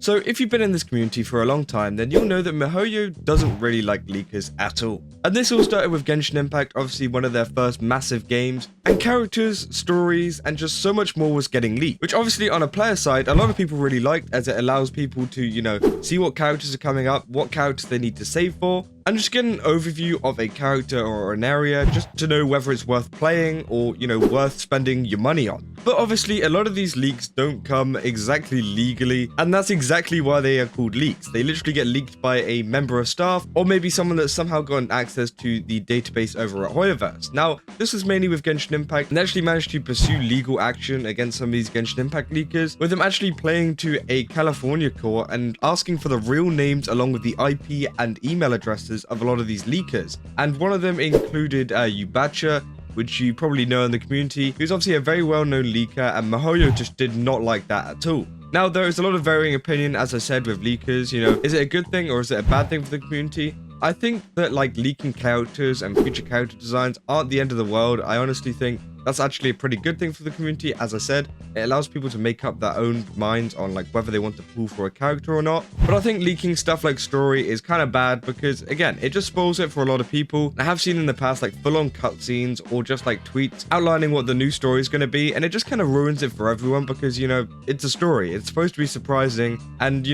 So if you've been in this community for a long time, then you'll know that miHoYo doesn't really like leakers at all. And this all started with Genshin Impact, obviously one of their first massive games, and characters, stories, and just so much more was getting leaked, which obviously on a player side, a lot of people really liked, as it allows people to, see what characters are coming up, what characters they need to save for, and just get an overview of a character or an area just to know whether it's worth playing or, worth spending your money on. But obviously, a lot of these leaks don't come exactly legally, and that's exactly why they are called leaks. They literally get leaked by a member of staff, or maybe someone that's somehow gotten access to the database over at Hoyoverse. Now, this was mainly with Genshin Impact, and they actually managed to pursue legal action against some of these Genshin Impact leakers, with them actually playing to a California court and asking for the real names along with the IP and email addresses of a lot of these leakers. And one of them included Yubacha, which you probably know in the community, who's obviously a very well-known leaker, and miHoYo just did not like that at all. Now, there is a lot of varying opinion, as I said, with leakers, is it a good thing or is it a bad thing for the community? I think that leaking characters and future character designs aren't the end of the world. I honestly think that's actually a pretty good thing for the community. As I said, it allows people to make up their own minds on whether they want to pull for a character or not. But I think leaking stuff like story is kind of bad because, again, it just spoils it for a lot of people. I have seen in the past full-on cutscenes or just tweets outlining what the new story is going to be, and it just kind of ruins it for everyone because, it's a story. It's supposed to be surprising, and,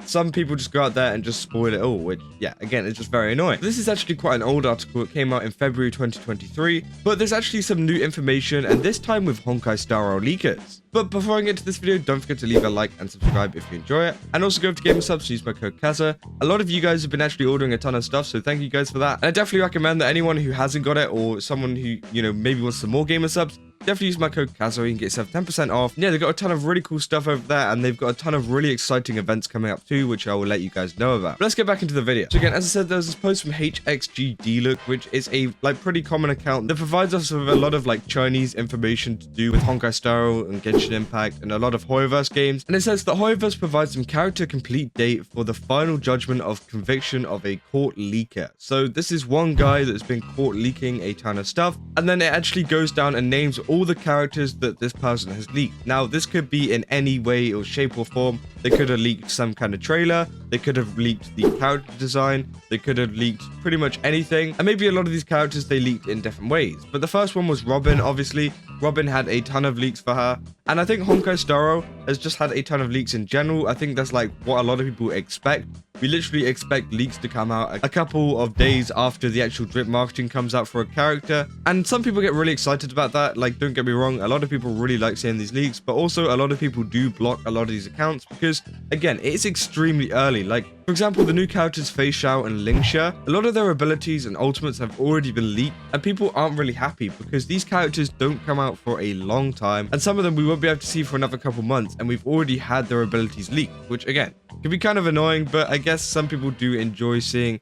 some people just go out there and just spoil it all, which, yeah, again, it's just very annoying. This is actually quite an old article. It came out in February 2023, but there's actually some new information, and this time with Honkai Star Rail leakers. But before I get to this video, don't forget to leave a like and subscribe if you enjoy it. And also go over to Gamer Subs to use my code KAZA. A lot of you guys have been actually ordering a ton of stuff, so thank you guys for that. And I definitely recommend that anyone who hasn't got it, or someone who, maybe wants some more Gamer Subs, definitely use my code KAZA. You can get yourself 10% off. Yeah, they've got a ton of really cool stuff over there, and they've got a ton of really exciting events coming up too, which I will let you guys know about. But let's get back into the video. So again, as I said, there's this post from HXGDLook, which is a pretty common account that provides us with a lot of Chinese information to do with Honkai Star Rail and Genshin Impact and a lot of Hoyoverse games. And it says that Hoyoverse provides some character complete date for the final judgment of conviction of a court leaker. So this is one guy that's been caught leaking a ton of stuff, and then it actually goes down and names all the characters that this person has leaked. Now, this could be in any way or shape or form. They could have leaked some kind of trailer, they could have leaked the character design, they could have leaked pretty much anything, and maybe a lot of these characters they leaked in different ways. But the first one was Robin, obviously. Robin had a ton of leaks for her, and I think Honkai Star Rail has just had a ton of leaks in general. I think that's what a lot of people expect. We literally expect leaks to come out a couple of days after the actual drip marketing comes out for a character, and some people get really excited about that. Don't get me wrong, a lot of people really like seeing these leaks, but also a lot of people do block a lot of these accounts because, again, it's extremely early. For example, the new characters Fei Xiao and Lingxia, a lot of their abilities and ultimates have already been leaked, and people aren't really happy because these characters don't come out for a long time, and some of them we won't be able to see for another couple months, and we've already had their abilities leaked, which again can be kind of annoying. But I guess some people do enjoy seeing,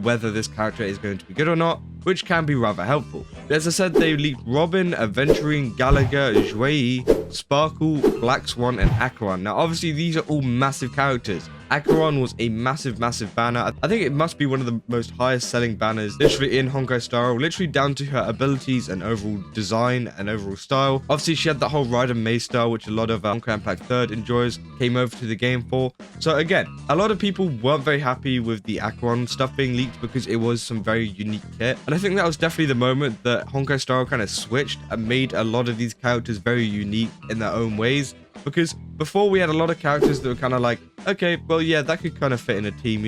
whether this character is going to be good or not, which can be rather helpful. As I said, they leaked Robin, Aventurine, Gallagher, Zhuyi, Sparkle, Black Swan, and Acheron. Now, obviously, these are all massive characters. Acheron was a massive banner. I think it must be one of the most highest selling banners literally in Honkai Star Rail, literally down to her abilities and overall design and overall style. Obviously, she had that whole Rider May style, which a lot of Honkai Impact 3rd enjoyers came over to the game for. So again, a lot of people weren't very happy with the Acheron stuff being leaked because it was some very unique kit. And I think that was definitely the moment that Honkai Star Rail kind of switched and made a lot of these characters very unique in their own ways. Because before we had a lot of characters that were kind of okay, well, yeah, that could kind of fit in a team,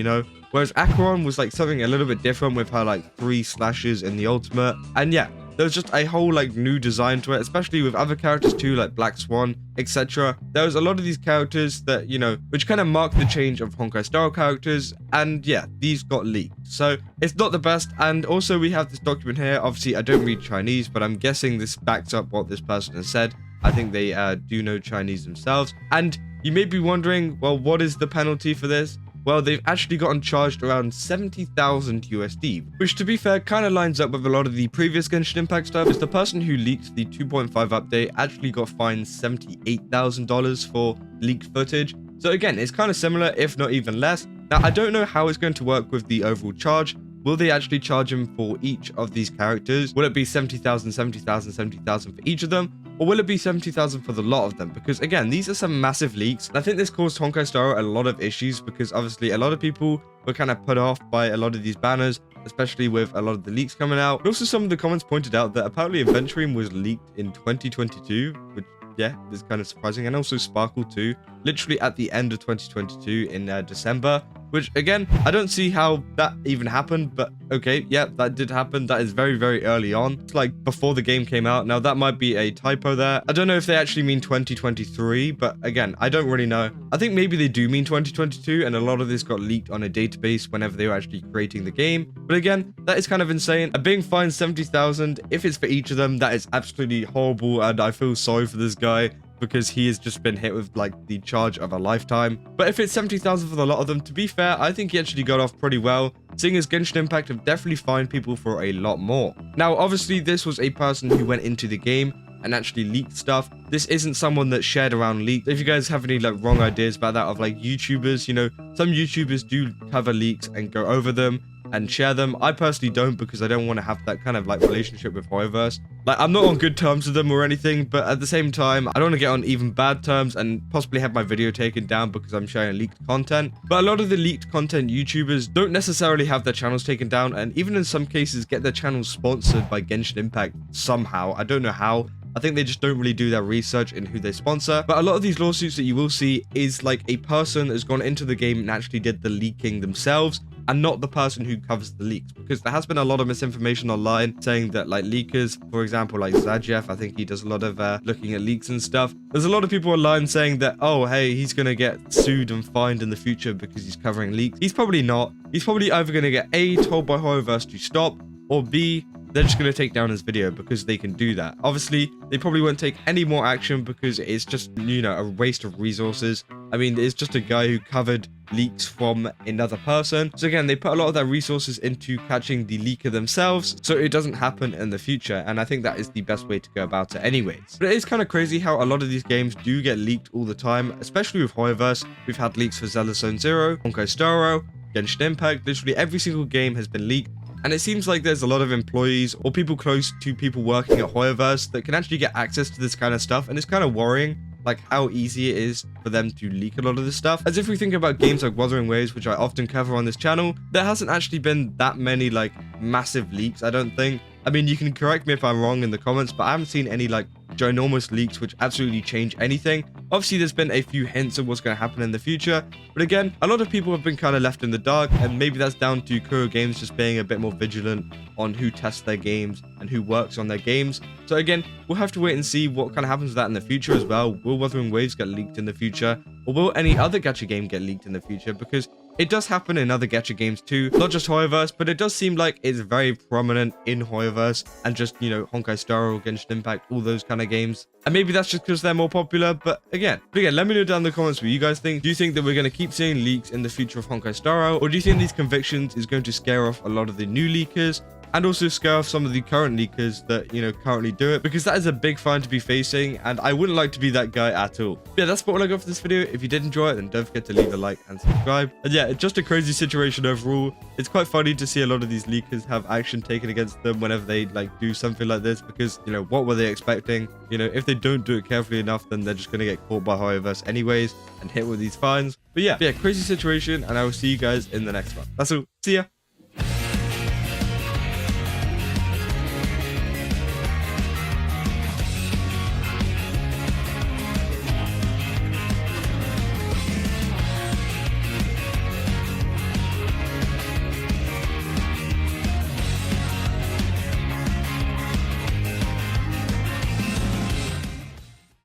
Whereas Acheron was something a little bit different with her 3 slashes in the ultimate. And yeah, there was just a whole new design to it, especially with other characters too, like Black Swan, etc. There was a lot of these characters that, which kind of marked the change of Honkai Star Rail characters, and yeah, these got leaked. So it's not the best. And also we have this document here. Obviously, I don't read Chinese, but I'm guessing this backs up what this person has said. I think they do know Chinese themselves. And you may be wondering, well, what is the penalty for this? Well, they've actually gotten charged around 70,000 USD, which to be fair kind of lines up with a lot of the previous Genshin Impact stuff. Is the person who leaked the 2.5 update actually got fined $78,000 for leaked footage. So again, it's kind of similar, if not even less. Now, I don't know how it's going to work with the overall charge. Will they actually charge him for each of these characters? Will it be 70,000, 70,000, 70,000 for each of them? or will it be 70,000 for the lot of them? Because again, these are some massive leaks. And I think this caused Honkai Star Rail a lot of issues because obviously a lot of people were kind of put off by a lot of these banners, especially with a lot of the leaks coming out. But also some of the comments pointed out that apparently Adventuring was leaked in 2022, which yeah, it's kind of surprising. And also Sparkle 2, literally at the end of 2022 in December, which again, I don't see how that even happened, but okay, yeah, that did happen. That is very, very early on. It's like before the game came out. Now that might be a typo there. I don't know if they actually mean 2023, but again, I don't really know. I think maybe they do mean 2022, and a lot of this got leaked on a database whenever they were actually creating the game. But again, that is kind of insane. Being fined 70,000, if it's for each of them, that is absolutely horrible, and I feel sorry for this guy, because he has just been hit with like the charge of a lifetime. But if it's 70,000 for the lot of them, to be fair, I think he actually got off pretty well, seeing as Genshin Impact have definitely fined people for a lot more. Now, obviously, this was a person who went into the game and actually leaked stuff. This isn't someone that shared around leaks. If you guys have any like wrong ideas about that of like YouTubers, you know, some YouTubers do cover leaks and go over them and share them. I personally don't, because I don't want to have that kind of like relationship with Hoyoverse. Like, I'm not on good terms with them or anything, but at the same time, I don't want to get on even bad terms and possibly have my video taken down because I'm sharing leaked content. But a lot of the leaked content YouTubers don't necessarily have their channels taken down, and even in some cases get their channels sponsored by Genshin Impact somehow. I don't know how. I think they just don't really do their research in who they sponsor. But a lot of these lawsuits that you will see is like a person has gone into the game and actually did the leaking themselves, and not the person who covers the leaks, because there has been a lot of misinformation online saying that like leakers, for example, like Zajeff, I think he does a lot of looking at leaks and stuff. There's a lot of people online saying that, oh, hey, he's going to get sued and fined in the future because he's covering leaks. He's probably not. He's probably either going to get A, told by Hoyoverse to stop, or B, they're just going to take down his video because they can do that. Obviously, they probably won't take any more action because it's just, you know, a waste of resources. I mean, it's just a guy who covered leaks from another person. So again, they put a lot of their resources into catching the leaker themselves, so it doesn't happen in the future. And I think that is the best way to go about it anyways. But it is kind of crazy how a lot of these games do get leaked all the time, especially with Hoyoverse. We've had leaks for Zelda Zone Zero, Honkai Star Rail, Genshin Impact. Literally every single game has been leaked. And it seems like there's a lot of employees or people close to people working at Hoyoverse that can actually get access to this kind of stuff. And it's kind of worrying, like how easy it is for them to leak a lot of this stuff. As if we think about games like Wuthering Waves, which I often cover on this channel, there hasn't actually been that many like massive leaks, I don't think. I mean, you can correct me if I'm wrong in the comments, but I haven't seen any like ginormous leaks which absolutely change anything. Obviously, there's been a few hints of what's going to happen in the future, but again, a lot of people have been kind of left in the dark, and maybe that's down to Kuro Games just being a bit more vigilant on who tests their games and who works on their games. So again, we'll have to wait and see what kind of happens with that in the future as well. Will Wuthering Waves get leaked in the future, or will any other gacha game get leaked in the future? Because it does happen in other gacha games too, not just Hoyoverse, but it does seem like it's very prominent in Hoyoverse and just, you know, Honkai Star Rail, Genshin Impact, all those kind of games. And maybe that's just because they're more popular, but again, let me know down in the comments what you guys think. Do you think that we're going to keep seeing leaks in the future of Honkai Star Rail, or do you think these convictions is going to scare off a lot of the new leakers? And also scare off some of the current leakers that, you know, currently do it, because that is a big fine to be facing, and I wouldn't like to be that guy at all. But yeah, that's what I got for this video. If you did enjoy it, then don't forget to leave a like and subscribe. And yeah, it's just a crazy situation overall. It's quite funny to see a lot of these leakers have action taken against them whenever they like do something like this, because, you know, what were they expecting? You know, if they don't do it carefully enough, then they're just going to get caught by Hoyoverse anyways and hit with these fines. But yeah, crazy situation, and I will see you guys in the next one. That's all. See ya.